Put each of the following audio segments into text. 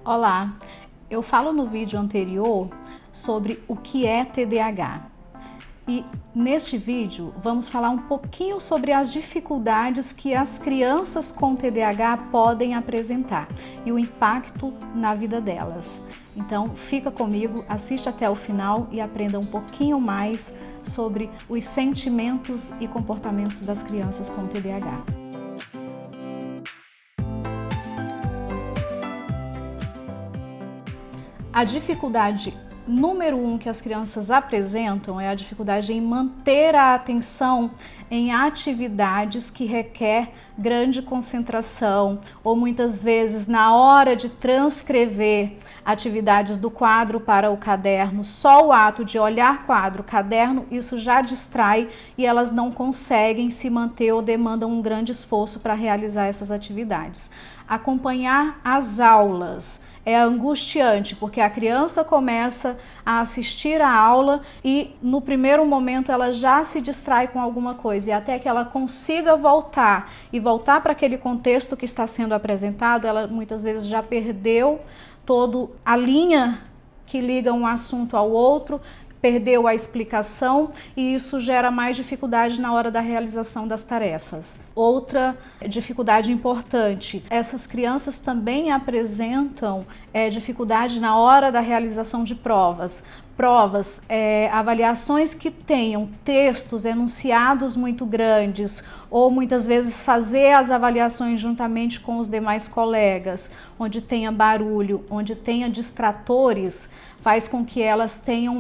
Olá, eu falo no vídeo anterior sobre o que é TDAH e neste vídeo vamos falar um pouquinho sobre as dificuldades que as crianças com TDAH podem apresentar e o impacto na vida delas. Então fica comigo, assiste até o final e aprenda um pouquinho mais sobre os sentimentos e comportamentos das crianças com TDAH. A dificuldade número 1 que as crianças apresentam é a dificuldade em manter a atenção em atividades que requer grande concentração ou muitas vezes na hora de transcrever atividades do quadro para o caderno, só o ato de olhar quadro, caderno, isso já distrai e elas não conseguem se manter ou demandam um grande esforço para realizar essas atividades. Acompanhar as aulas é angustiante, porque a criança começa a assistir a aula e no primeiro momento ela já se distrai com alguma coisa e até que ela consiga voltar para aquele contexto que está sendo apresentado, ela muitas vezes já perdeu toda a linha que liga um assunto ao outro, perdeu a explicação e isso gera mais dificuldade na hora da realização das tarefas. Outra dificuldade importante, essas crianças também apresentam dificuldade na hora da realização de provas. Avaliações que tenham textos, enunciados muito grandes ou muitas vezes fazer as avaliações juntamente com os demais colegas, onde tenha barulho, onde tenha distratores, faz com que elas tenham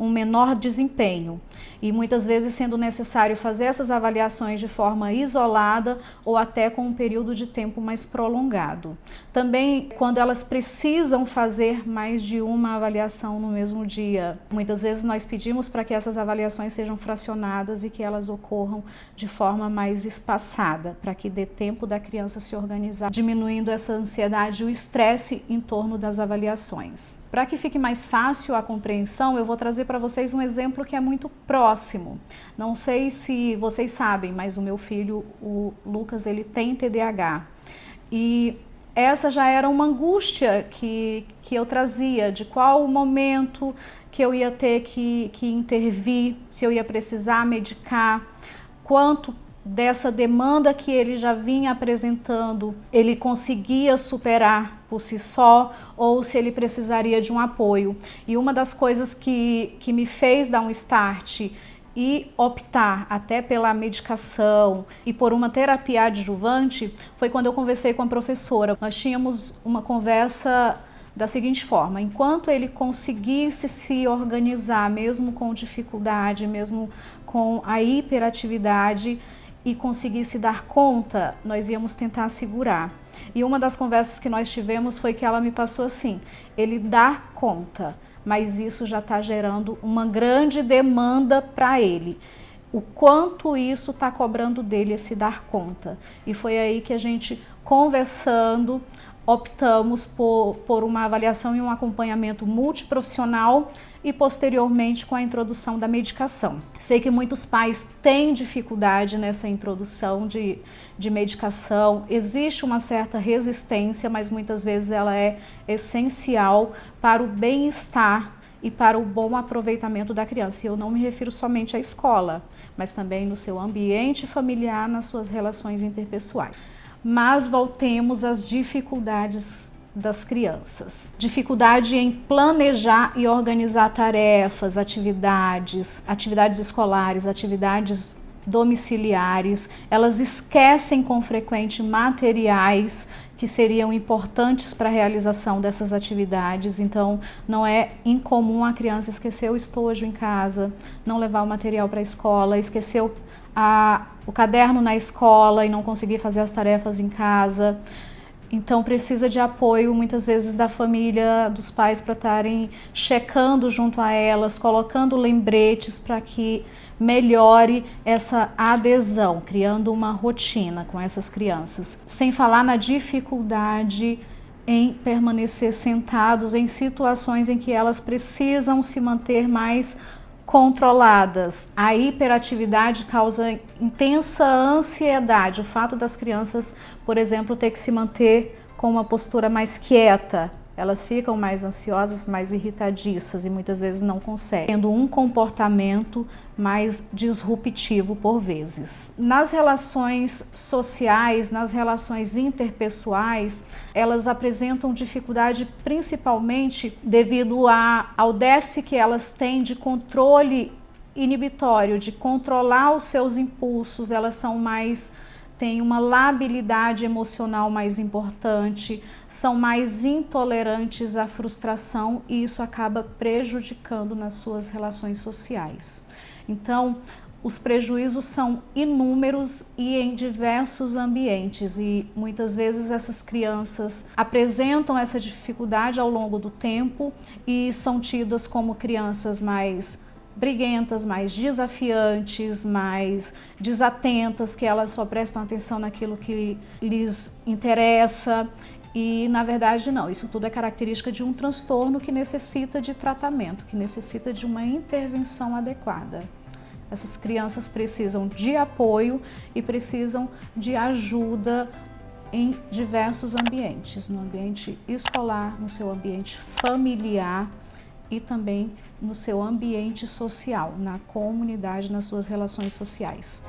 um menor desempenho e muitas vezes sendo necessário fazer essas avaliações de forma isolada ou até com um período de tempo mais prolongado. Também quando elas precisam fazer mais de uma avaliação no mesmo dia, muitas vezes nós pedimos para que essas avaliações sejam fracionadas e que elas ocorram de forma mais espaçada, para que dê tempo da criança se organizar, diminuindo essa ansiedade e o estresse em torno das avaliações. Para que fique mais fácil a compreensão, eu vou trazer para vocês um exemplo que é muito próximo. Não sei se vocês sabem, mas o meu filho, o Lucas, ele tem TDAH. E essa já era uma angústia que eu trazia, de qual o momento que eu ia ter que intervir, se eu ia precisar medicar, quanto dessa demanda que ele já vinha apresentando, ele conseguia superar por si só ou se ele precisaria de um apoio. E uma das coisas que me fez dar um start e optar até pela medicação e por uma terapia adjuvante foi quando eu conversei com a professora. Nós tínhamos uma conversa da seguinte forma: enquanto ele conseguisse se organizar, mesmo com dificuldade, mesmo com a hiperatividade, e conseguisse dar conta, nós íamos tentar segurar. E uma das conversas que nós tivemos foi que ela me passou assim: ele dá conta, mas isso já está gerando uma grande demanda para ele. O quanto isso está cobrando dele, esse dar conta. E foi aí que a gente, conversando, optamos por uma avaliação e um acompanhamento multiprofissional e posteriormente com a introdução da medicação. Sei que muitos pais têm dificuldade nessa introdução de medicação, existe uma certa resistência, mas muitas vezes ela é essencial para o bem-estar e para o bom aproveitamento da criança. E eu não me refiro somente à escola, mas também no seu ambiente familiar, nas suas relações interpessoais. Mas voltemos às dificuldades das crianças. Dificuldade em planejar e organizar tarefas, atividades escolares, atividades domiciliares. Elas esquecem com frequência materiais que seriam importantes para a realização dessas atividades. Então, não é incomum a criança esquecer o estojo em casa, não levar o material para a escola, esquecer o caderno na escola e não conseguir fazer as tarefas em casa. Então precisa de apoio muitas vezes da família, dos pais, para estarem checando junto a elas, colocando lembretes para que melhore essa adesão, criando uma rotina com essas crianças. Sem falar na dificuldade em permanecer sentados em situações em que elas precisam se manter mais controladas. A hiperatividade causa intensa ansiedade. O fato das crianças, por exemplo, ter que se manter com uma postura mais quieta, elas ficam mais ansiosas, mais irritadiças e muitas vezes não conseguem, tendo um comportamento mais disruptivo por vezes. Nas relações sociais, nas relações interpessoais, elas apresentam dificuldade principalmente devido ao déficit que elas têm de controle inibitório, de controlar os seus impulsos. Elas têm uma labilidade emocional mais importante, são mais intolerantes à frustração e isso acaba prejudicando nas suas relações sociais. Então, os prejuízos são inúmeros e em diversos ambientes e muitas vezes essas crianças apresentam essa dificuldade ao longo do tempo e são tidas como crianças mais briguentas, mais desafiantes, mais desatentas, que elas só prestam atenção naquilo que lhes interessa. E, na verdade, não. Isso tudo é característica de um transtorno que necessita de tratamento, que necessita de uma intervenção adequada. Essas crianças precisam de apoio e precisam de ajuda em diversos ambientes, no ambiente escolar, no seu ambiente familiar e também no seu ambiente social, na comunidade, nas suas relações sociais.